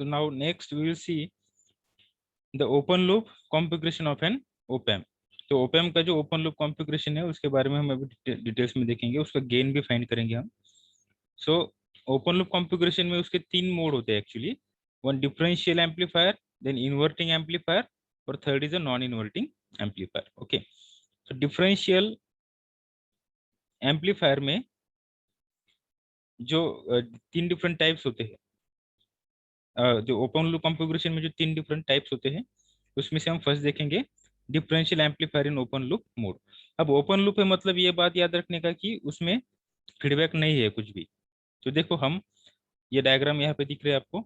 So now next we will see the open loop configuration of an op amp. तो op amp का जो open loop configuration है उसके बारे में हम अभी डिटेल्स में देखेंगे, उसका गेन भी फाइंड करेंगे हम. सो ओपन लूप कॉन्फ़िगरेशन में उसके तीन मोड होते हैं actually. One differential amplifier, then inverting amplifier, और third is a non inverting amplifier. Okay, तो डिफरेंशियल एम्पलीफायर में जो तीन डिफरेंट टाइप्स होते हैं, जो ओपन लूप कॉन्फ़िगरेशन में जो तीन डिफरेंट टाइप्स होते हैं उसमें से हम फर्स्ट देखेंगे differential amplifier in open loop mode. अब ओपन लूप है मतलब ये बात याद रखने का कि उसमें फीडबैक नहीं है कुछ भी. तो देखो हम ये डायग्राम यहाँ पे दिख रहे हैं आपको.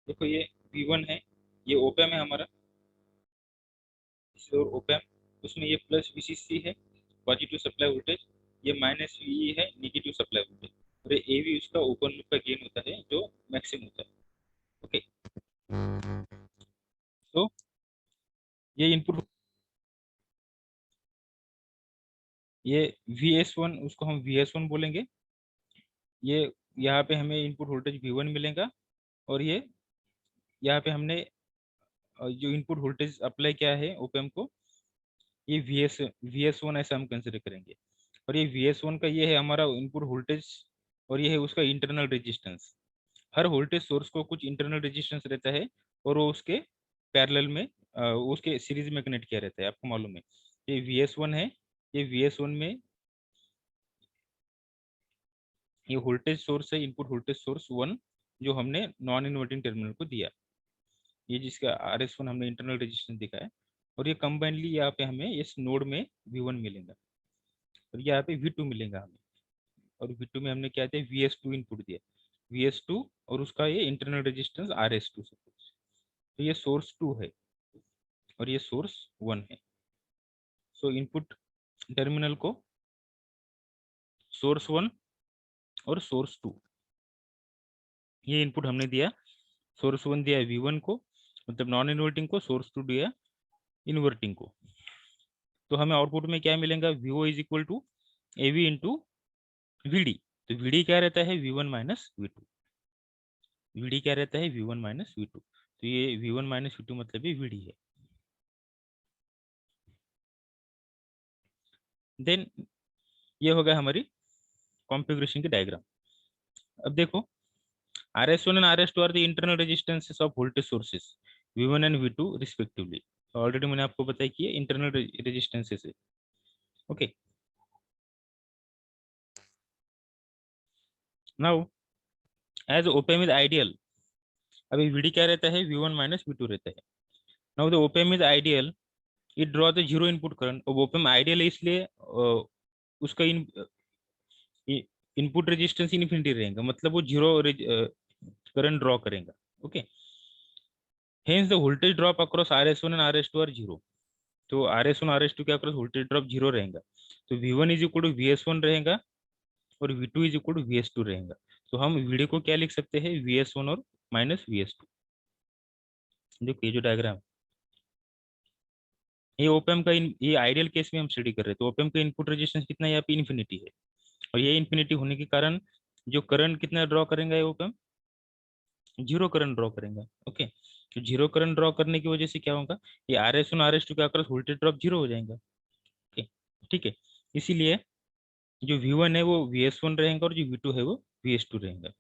देखो ये V1 है, ये ओपैम है हमारा, और ओपैम उसमें ये प्लस VCC है पॉजिटिव सप्लाई वोल्टेज, ये माइनस VE है नेगेटिव सप्लाई वोल्टेज, और ये AV उसका ओपन लूप का गेन होता है जो मैक्सिमम होता है. ओके, तो ये इनपुट, ये VS1 उसको हम VS1 बोलेंगे. ये यहाँ पे हमें इनपुट वोल्टेज V1 मिलेगा, और ये यहाँ पे हमने जो इनपुट वोल्टेज अप्लाई किया है ओपैम को, ये VS1 ऐसा हम कंसिडर करेंगे. और ये VS1 का ये है हमारा इनपुट वोल्टेज, और ये है उसका इंटरनल रेजिस्टेंस. हर वोल्टेज सोर्स को कुछ इंटरनल रेजिस्टेंस रहता है, और वो उसके पैरेलल में उसके सीरीज में कनेक्ट किया रहता है, आपको मालूम है. ये VS1 है, ये VS1 में ये वोल्टेज सोर्स है, इनपुट वोल्टेज सोर्स 1 जो हमने नॉन इन्वर्टिंग टर्मिनल को दिया. ये जिसका RS1 हमने इंटरनल रेजिस्टेंस दिखाया, और ये कंबाइनली यहाँ पे हमें इस नोड में V1 मिलेगा, और यहाँ पे V2 मिलेगा हमें. और V2 में हमने क्या दिया, VS2 इनपुट दिया, VS2, और उसका ये इंटरनल रेजिस्टेंस RS2 सपोज. तो ये सोर्स 2 है और ये सोर्स 1 है. सो इनपुट टर्मिनल को सोर्स 1 और सोर्स 2 ये इनपुट हमने दिया. सोर्स 1 दिया V1 को, मतलब नॉन इन्वर्टिंग को, सोर्स 2 दिया इन्वर्टिंग को. तो हमें आउटपुट में क्या मिलेगा, VO is equal to AV into VD. तो VD क्या रहता है, V1 माइनस V2. VD क्या रहता है, V1 माइनस V2. तो ये V1 माइनस V2 मतलब ये VD है. देन ये होगा हमारी कॉन्फ़िगरेशन की डायग्राम. अब देखो RS1 and RS2 are the internal resistances of voltage sources V1 and V2 respectively. Already मैंने आपको बताया कि ये इंटरनल रेजिस्टेंसेस है. Okay, now as opamp is ideal, अभी VD क्या रहता है, V1 माइनस V2 रहता है. Now the ओपैम is ideal, it draw the zero input current. और ओपैम आइडियल है इसलिए उसका इनपुट रेजिस्टेंस इन्फिनिटी रहेगा, मतलब वो जीरो करंट ड्रॉ करेगा. Okay, hence the voltage drop across RS1 and RS2 are zero. तो RS1 RS2 के अक्रॉस वोल्टेज ड्रॉप जीरो रहेगा. तो V1 is equal to VS1 रहेगा, और V2 is equal to VS2 रहेगा. तो हम VD को क्या लिख सकते हैं, VS1 और माइनस VS2. देखो ये जो डायग्राम, ये ओपैम का ये आइडियल केस में हम स्टडी कर रहे हैं. तो ओपैम का इनपुट रेजिस्टेंस कितना है, यहाँ पे इन्फिनिटी है, और ये इन्फिनिटी होने के कारण जो करंट कितना ड्रॉ करेंगे, ये ओपैम जीरो करंट ड्रॉ करेंगे. ओके, तो जीरो करंट ड्रॉ करने की वजह से क्या होगा, ये RS1 RS2 के अक्रॉस वोल्टेज ड्रॉप जीरो हो जाएगा. ओके, ठीक है. इसीलिए जो V1 है वो VS1 रहेगा, और जो V2 है वो VS2 रहेगा.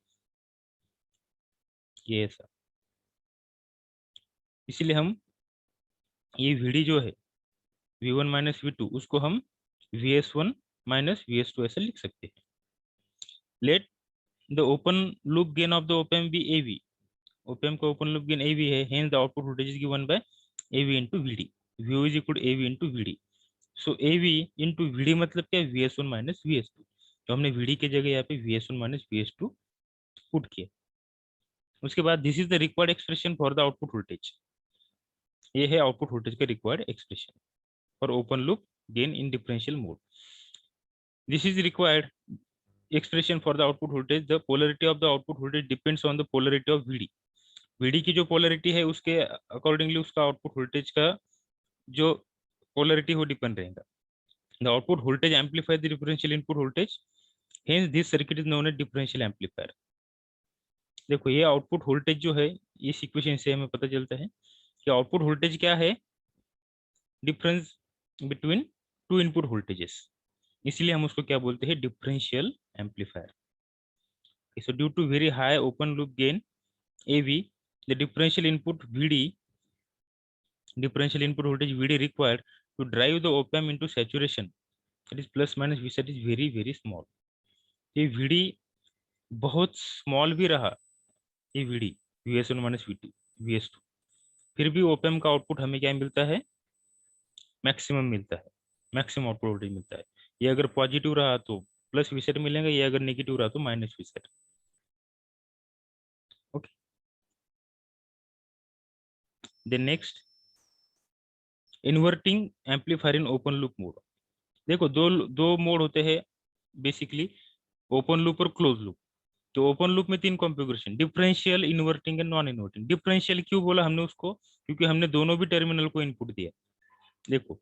ये ऐसा, इसीलिए हम ये VD जो है V1 माइनस V2 उसको हम VS1 माइनस VS2 ऐसे लिख सकते हैं. Let the open loop gain of the opamp be AV. Opamp का ओपन लूप गेन AV है, hence the output voltage is given by AV into VD. VO is equal to AV into VD. So AV into VD मतलब क्या, VS1 minus VS2. तो हमने VD की जगह यहाँ पे VS1 माइनस VS2 पुट किया. उसके बाद this is the required expression for the output voltage. ये है आउटपुट वोल्टेज का required expression for open loop gain in differential mode. This is required expression for the output voltage. The polarity of the output voltage depends on the polarity of VD. VD की जो polarity है उसके accordingly उसका output voltage का जो polarity वो depend रहेगा. The output voltage amplify the differential input voltage hence this circuit is known as differential amplifier. देखो ये आउटपुट वोल्टेज जो है, इस इक्वेशन से हमें पता चलता है कि आउटपुट वोल्टेज क्या है, difference between two input voltages, इसलिए हम उसको क्या बोलते हैं, differential amplifier. So due to very high open loop gain AV, the differential input voltage VD required to drive the op amp into saturation, that is plus minus V set, is very very small। ये VD बहुत small भी रहा, ये VD VS1 minus VT VS2, फिर भी op amp का output हमें क्या मिलता है, मैक्सिमम मिलता है, मैक्सिमम आउटपुट वोल्टेज मिलता है। ये अगर पॉजिटिव रहा तो प्लस वी सेट मिलेगा, ये अगर नेगेटिव रहा तो minus V sat. Okay, then next, inverting amplifier in open loop mode. देखो दो दो मोड होते हैं बेसिकली, ओपन लूप और क्लोज लूप। तो ओपन लूप में तीन configuration, differential, inverting and non inverting. Differential क्यों बोला हमने उसको, क्योंकि हमने दोनों भी टर्मिनल को इनपुट दिया। देखो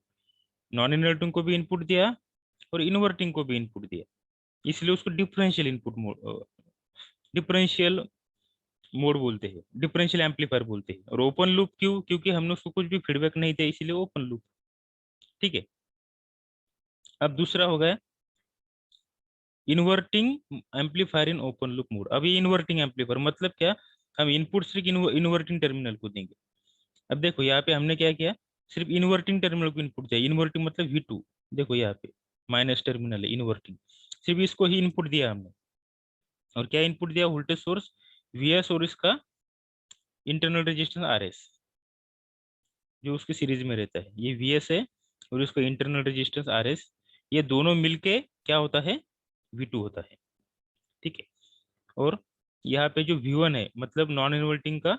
नॉन इन्वर्टिंग को भी इनपुट दिया और इन्वर्टिंग को भी इनपुट दिया, इसलिए उसको differential input mode, differential mode बोलते हैं, डिफरेंशियल एम्पलीफायर बोलते हैं। और ओपन लूप क्यों, क्योंकि हमने उसको कुछ भी फीडबैक नहीं दिया, इसीलिए ओपन लूप। ठीक है, अब दूसरा हो गया inverting amplifier in open loop mode. अभी इन्वर्टिंग एम्पलीफायर मतलब क्या, हम इनपुट सिर्फ इन्वर्टिंग टर्मिनल को देंगे। अब देखो यहाँ पे हमने क्या किया, सिर्फ इन्वर्टिंग टर्मिनल को इनपुट दिया। इन्वर्टिंग मतलब V2, देखो यहाँ पे माइनस टर्मिनल है इन्वर्टिंग, सिर्फ इसको ही इनपुट दिया हमने। और क्या इनपुट दिया, वोल्टेज सोर्स VS और इसका इंटरनल रेजिस्टेंस RS, जो उसके सीरीज में रहता है। ये VS है और इसका इंटरनल रेजिस्टेंस RS, ये दोनों मिलके क्या होता है, V2 होता है। ठीक है, और यहाँ पे जो V1 है, मतलब नॉन इन्वर्टिंग का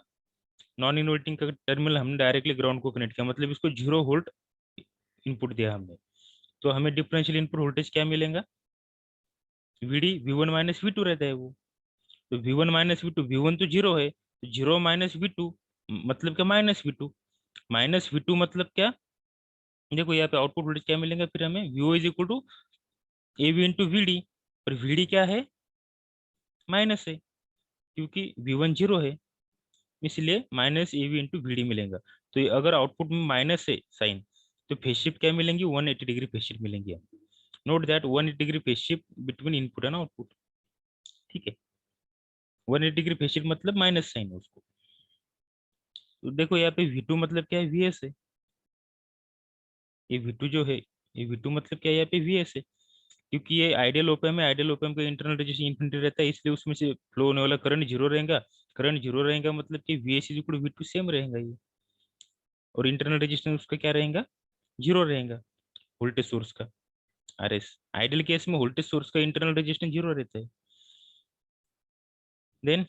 टर्मिनल हमने डायरेक्टली ग्राउंड को कनेक्ट किया, मतलब इसको 0 वोल्ट इनपुट दिया हमने। तो हमें डिफरेंशियल इनपुट वोल्टेज क्या मिलेगा, VD V1 माइनस V2 रहता है वो। तो V1 माइनस V2, V1 तो 0 है, तो 0 माइनस V2 मतलब क्या, माइनस V2। माइनस V2 मतलब क्या, देखो यहाँ पे आउटपुट वोल्टेज क्या मिलेगा फिर हमें, VO is equal to AV into VD। और VD क्या है, माइनस है, क्योंकि V1 0 है, इसलिए माइनस AV इंटू VD मिलेगा। तो ये अगर आउटपुट में माइनस है साइन, तो फेज शिफ्ट क्या मिलेंगी, 180 डिग्री फेज शिफ्ट मिलेंगी। Note that 180 degree phase shift between input and output. ठीक है, 180 डिग्री फेज शिफ्ट मतलब माइनस साइन है उसको। तो देखो यहाँ पे V2 मतलब क्या है, VS है। ये V2 जो है, ये V2 मतलब क्या है, यहाँ पे VS है। क्योंकि ये आइडियल ओपैम्प है, आइडियल ओपैम्प का इंटरनल रेजिस्टेंस इन्फिनिटी रहता है, इसलिए उसमें से फ्लो होने वाला करंट जीरो रहेगा। करंट जीरो रहेगा मतलब कि VS is equal to V2 same रहेगा ये, और इंटरनल रेजिस्टेंस उसका क्या रहेगा, जीरो रहेगा, वोल्टेज सोर्स का RS। आइडियल केस में वोल्टेज सोर्स का इंटरनल रेजिस्टेंस जीरो रहता है। देन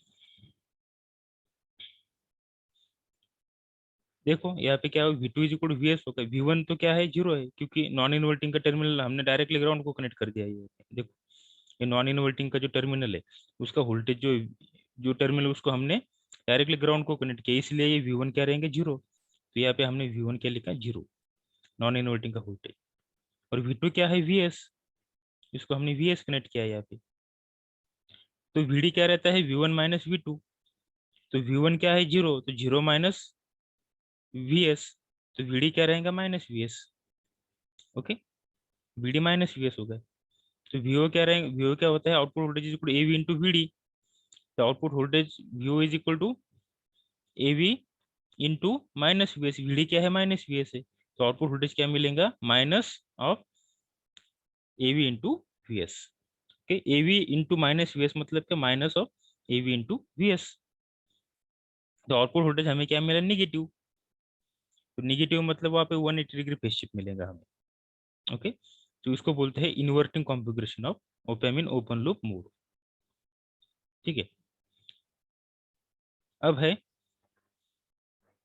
देखो यहाँ पे क्या हो, V2 is equal to VS होगा। V1 तो क्या है, जीरो है, क्योंकि नॉन इन्वर्टिंग का टर्मिनल हमने डायरेक्टली ग्राउंड को कनेक्ट कर दिया है। ये देखो, ये नॉन इन्वर्टिंग का जो टर्मिनल है, उसका वोल्टेज जो जो टर्मिनल उसको हमने डायरेक्टली ग्राउंड को कनेक्ट किया, इसलिए ये V1 क्या रहेंगे, जीरो। तो यहाँ पे हमने V1 क्या लिखा, जीरो, नॉन इन्वर्टिंग का वोल्टेज। और V2 क्या है, VS, इसको हमने VS कनेक्ट किया है यहाँ पे। तो VD क्या रहता है, V1 माइनस V2। तो V1 क्या है, जीरो, तो जीरो माइनस VS, तो VD क्या रहेगा, minus VS। Okay, VD minus VS हो गया। तो VO क्या रहेगा, VO क्या होता है, output voltage is equal to AV into VD। तो output voltage VO is equal to AV into minus VS। VD क्या है, माइनस VS है, तो आउटपुट वोल्टेज क्या मिलेगा, minus of AV into VS। Okay, AV into minus VS मतलब क्या, minus of AV into VS। तो आउटपुट वोल्टेज हमें क्या मिला, निगेटिव। तो निगेटिव मतलब वहाँ पे 180 डिग्री फेज शिफ्ट मिलेगा हमें। ओके, तो इसको बोलते हैं inverting configuration of op-amp in open loop mode. ठीक है, अब है,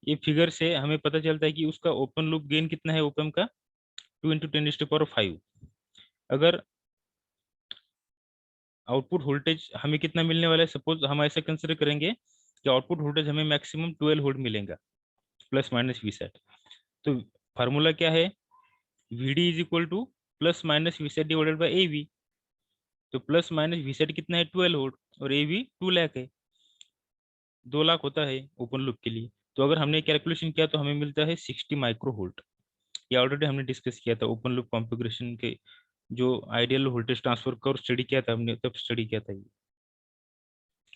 ये फिगर से हमें पता चलता है कि उसका ओपन लूप गेन कितना है ओपैम्प का, 2 इंटू 10⁵। अगर आउटपुट वोल्टेज हमें कितना मिलने वाला है, सपोज हम ऐसा कंसिडर करेंगे कि आउटपुट वोल्टेज हमें मैक्सिमम 12 वोल्ट मिलेगा, प्लस माइनस वी सेट। तो फार्मूला क्या है, VD is equal to plus minus V sat divided by AV। तो प्लस माइनस वी सेट कितना है 12 वोल्ट, और ए वी 2 लाख है, 2 लाख होता है ओपन लूप के लिए। तो अगर हमने कैलकुलेशन किया तो हमें मिलता है 60 माइक्रो वोल्ट। ये ऑलरेडी हमने डिस्कस किया था ओपन लूप कॉन्फ़िगरेशन के, जो आइडियल वोल्टेज ट्रांसफर का स्टडी किया था हमने, तब स्टडी किया था ये।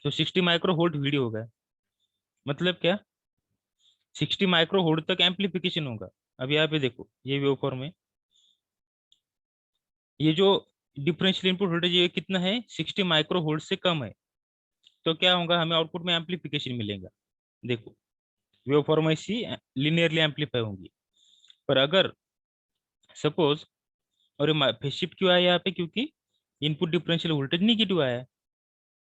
तो 60 माइक्रो वोल्ट वीडी होगा, मतलब क्या, 60 माइक्रो वोल्ट तक एम्पलीफिकेशन होगा। अब यहाँ पे देखो ये वेवफॉर्म है, ये जो डिफरेंशियल इनपुट वोल्टेज ये कितना है, 60 माइक्रो वोल्ट से कम है, तो क्या होगा, हमें आउटपुट में एम्पलीफिकेशन मिलेगा। देखो वेवफॉर्म ऐसी लिनियरली एम्पलीफाई होंगी। पर अगर सपोज, और फेज शिफ्ट क्यों आया यहाँ पे, क्योंकि इनपुट डिफरेंशियल वोल्टेज निगेटिव आया है,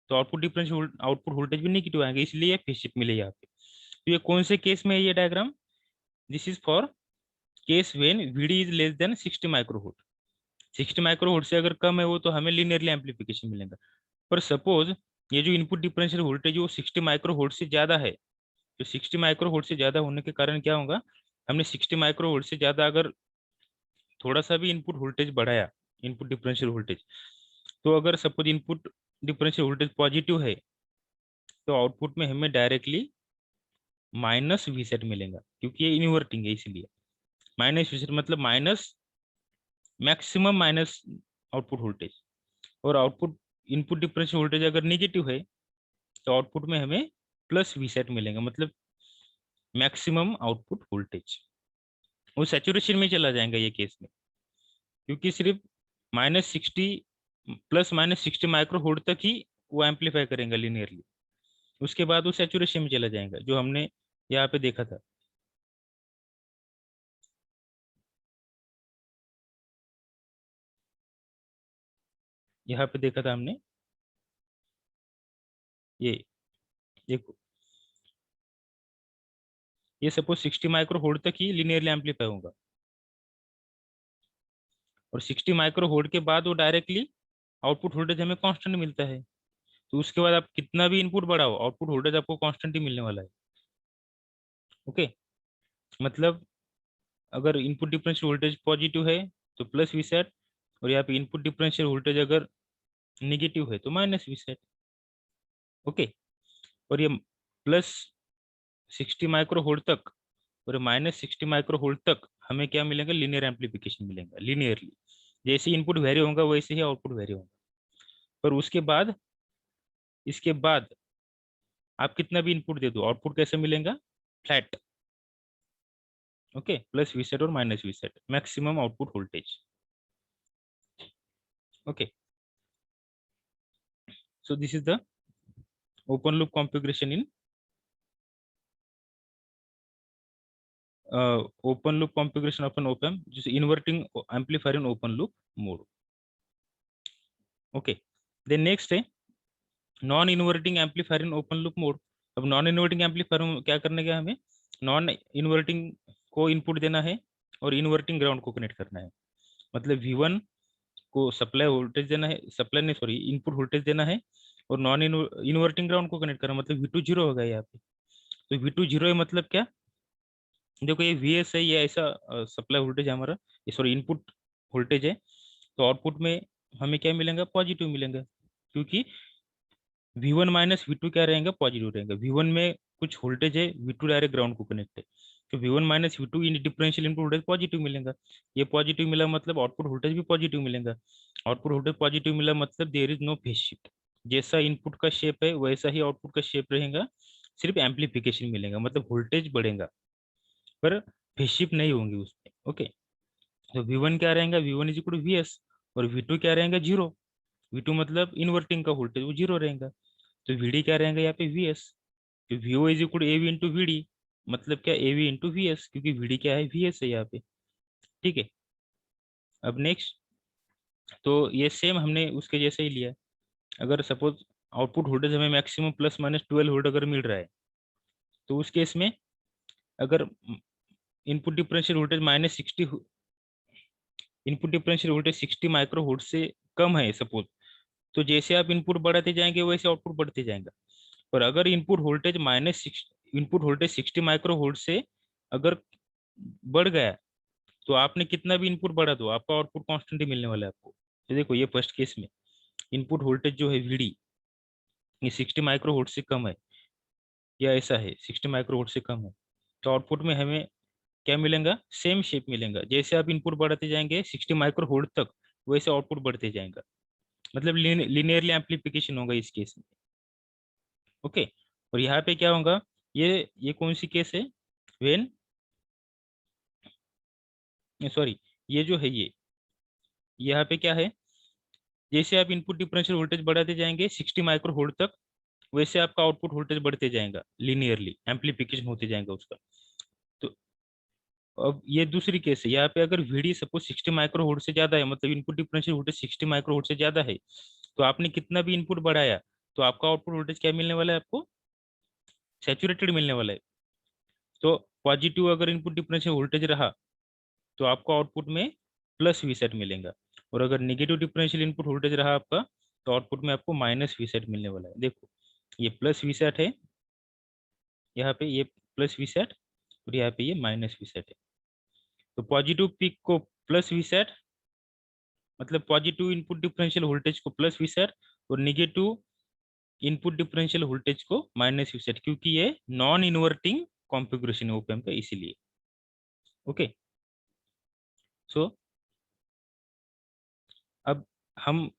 तो आउटपुट वोल्टेज भी निगेटिव आएंगे, इसलिए फेज शिफ्ट मिले यहाँ पे। तो ये कौन से केस में है ये diagram, this is for case when VD is less than 60 micro volt. 60 micro volt से अगर कम है वो, तो हमें लिनियरली एम्पलीफिकेशन मिलेगा। पर सपोज ये जो इनपुट डिफरेंशियल वोल्टेज वो 60 माइक्रो वोल्ट से ज्यादा है, तो 60 माइक्रो वोल्ट से ज्यादा होने के कारण क्या होगा, हमने 60 माइक्रो वोल्ट से ज्यादा अगर थोड़ा सा भी इनपुट वोल्टेज बढ़ाया, इनपुट डिफरेंशियल वोल्टेज, तो अगर suppose input differential voltage positive है, तो आउटपुट में हमें डायरेक्टली माइनस वी सेट मिलेगा, क्योंकि ये इन्वर्टिंग है इसलिए। माइनस वी सेट मतलब minus, maximum minus output voltage. और आउटपुट इनपुट डिफरेंशियल वोल्टेज अगर निगेटिव है, तो आउटपुट में हमें प्लस वी सेट मिलेगा, मतलब मैक्सिमम आउटपुट वोल्टेज। वो सैचुरेशन में चला जाएगा ये केस में, क्योंकि सिर्फ -60 +-60 माइक्रो वोल्ट तक ही वो एम्पलीफाई करेंगे लिनियरली, उसके बाद वो सैचुरेशन में चला जाएगा, जो हमने यहाँ पे देखा था। यहाँ पे देखा था हमने, ये देखो, ये सपोज 60 माइक्रो वोल्ट तक ही लिनियरली एम्पलीफाई होगा, और 60 माइक्रो वोल्ट के बाद वो डायरेक्टली आउटपुट वोल्टेज हमें कांस्टेंट मिलता है। तो उसके बाद आप कितना भी इनपुट बढ़ाओ, आउटपुट वोल्टेज आपको कांस्टेंट ही मिलने वाला है। ओके, मतलब अगर इनपुट डिफरेंशियल वोल्टेज पॉजिटिव है तो प्लस वी सेट, और यहाँ पे इनपुट डिफरेंशियल वोल्टेज अगर निगेटिव है तो माइनस वी सेट। ओके, और ये +60 माइक्रो वोल्ट तक और -60 माइक्रो वोल्ट तक हमें क्या मिलेगा, लीनियर एम्पलीफिकेशन मिलेगा लिनियरली। जैसे इनपुट वेरी होगा वैसे ही आउटपुट वेरी होगा। पर उसके बाद, इसके बाद आप कितना भी इनपुट दे दो, आउटपुट कैसे मिलेगा, flat. Okay, plus V sat और minus V sat, maximum output voltage. Okay, so this is the open loop configuration in open loop configuration of an op amp, just inverting amplifier in open loop mode. Okay, then next है non inverting amplifier in open loop mode. अब non inverting amplifier में क्या करने का, हमें non inverting को input देना है और इन्वर्टिंग ग्राउंड को कनेक्ट करना है। मतलब V1 को सप्लाई वोल्टेज देना है, सप्लाई नहीं सॉरी इनपुट वोल्टेज देना है, और नॉन इन्वर्टिंग ग्राउंड को कनेक्ट करना, मतलब V2 0 होगा यहाँ पे। तो V2 0 है मतलब क्या, देखो ये VS है, ये ऐसा सप्लाई वोल्टेज है हमारा, ये सॉरी इनपुट वोल्टेज है, तो आउटपुट में हमें क्या मिलेगा, पॉजिटिव मिलेगा, क्योंकि V1 माइनस V2 क्या रहेगा, पॉजिटिव रहेगा। V1 में कुछ वोल्टेज है, V2 डायरेक्ट ग्राउंड को कनेक्ट है, तो V1 minus V2 in differential input voltage positive मिलेगा। ये पॉजिटिव मिला मतलब आउटपुट वोल्टेज भी पॉजिटिव मिलेगा। आउटपुट वोल्टेज पॉजिटिव मिला मतलब there is no phase shift, जैसा इनपुट का शेप है वैसा ही आउटपुट का शेप रहेगा, सिर्फ एम्पलीफिकेशन मिलेगा, मतलब वोल्टेज बढ़ेगा, पर फेज शिफ्ट नहीं होंगी उसमें। ओके, तो V1 क्या रहेगा, V1 is equal to VS, और V2 क्या रहेगा, 0। V2 मतलब इन्वर्टिंग का वोल्टेज वो 0 रहेगा, तो VD क्या रहेगा यहाँ पे, VS। तो VO is equal to AV into VD, मतलब क्या, AV इंटू VS, क्योंकि VD क्या है, VS है यहाँ पे। ठीक है, अब नेक्स्ट, तो ये सेम हमने उसके जैसे ही लिया। अगर सपोज आउटपुट वोल्टेज हमें मैक्सिमम +-12 वोल्ट अगर मिल रहा है, तो उस केस में अगर input differential voltage -60, input differential voltage 60 micro volt से कम है सपोज, तो जैसे आप इनपुट बढ़ाते जाएंगे वैसे आउटपुट बढ़ते जाएगा। पर अगर इनपुट वोल्टेज 60 माइक्रो वोल्ट से अगर बढ़ गया, तो आपने कितना भी इनपुट बढ़ा दो आपका आउटपुट कांस्टेंट ही मिलने वाला है आपको। तो देखो ये फर्स्ट केस में इनपुट वोल्टेज जो है वीडी ये 60 माइक्रो वोल्ट से कम है, या ऐसा है 60 माइक्रो वोल्ट से कम है, तो आउटपुट में हमें क्या मिलेगा, सेम शेप मिलेगा। जैसे आप इनपुट बढ़ाते जाएंगे 60 माइक्रो वोल्ट तक, वैसे आउटपुट बढ़ते जाएगा, मतलब लिनियरली एम्प्लीफिकेशन होगा इस केस में। ओके, और यहाँ पे क्या होगा, ये कौन सी केस है, वेन, सॉरी, ये जो है ये यहाँ पे क्या है, जैसे आप इनपुट डिफरेंशियल वोल्टेज बढ़ाते जाएंगे 60 माइक्रो वोल्ट तक, वैसे आपका आउटपुट वोल्टेज बढ़ते जाएगा, लिनियरली एम्प्लीफिकेशन होते जाएगा उसका। तो अब ये दूसरी केस है, यहाँ पे अगर वीडी सपोज 60 माइक्रो वोल्ट से ज्यादा है, मतलब input differential voltage 60 micro volt से ज्यादा है, तो आपने कितना भी इनपुट बढ़ाया तो आपका आउटपुट वोल्टेज क्या मिलने वाला है, आपको सैचुरेटेड मिलने वाला है। तो पॉजिटिव अगर इनपुट डिफरेंशियल वोल्टेज रहा तो आपको आउटपुट में प्लस वी सेट मिलेगा, और अगर नेगेटिव डिफरेंशियल इनपुट वोल्टेज रहा आपका तो आउटपुट में आपको माइनस वी सेट मिलने वाला है। देखो ये प्लस वी सेट है, यहाँ पे ये प्लस वी सेट, और यहाँ पे ये माइनस वी सेट है। तो पॉजिटिव पीक को प्लस वी सेट, मतलब पॉजिटिव इनपुट डिफरेंशियल वोल्टेज को प्लस वी सेट, और निगेटिव इनपुट डिफरेंशियल वोल्टेज को माइनस वी सेट, क्योंकि ये नॉन इन्वर्टिंग कॉन्फ़िगरेशन है ओप एम्प का, इसीलिए। ओके, सो अब हम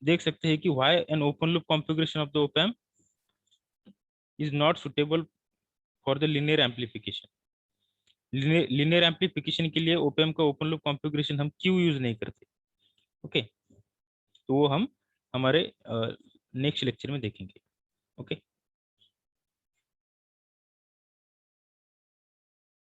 देख सकते हैं कि why an open loop configuration of the op amp is not suitable for the linear amplification. Linear amplification के लिए ओप एम्प का ओपन लूप कॉन्फ़िगरेशन हम क्यों यूज नहीं करते। ओके, तो वो हम हमारे नेक्स्ट लेक्चर में देखेंगे। ओके।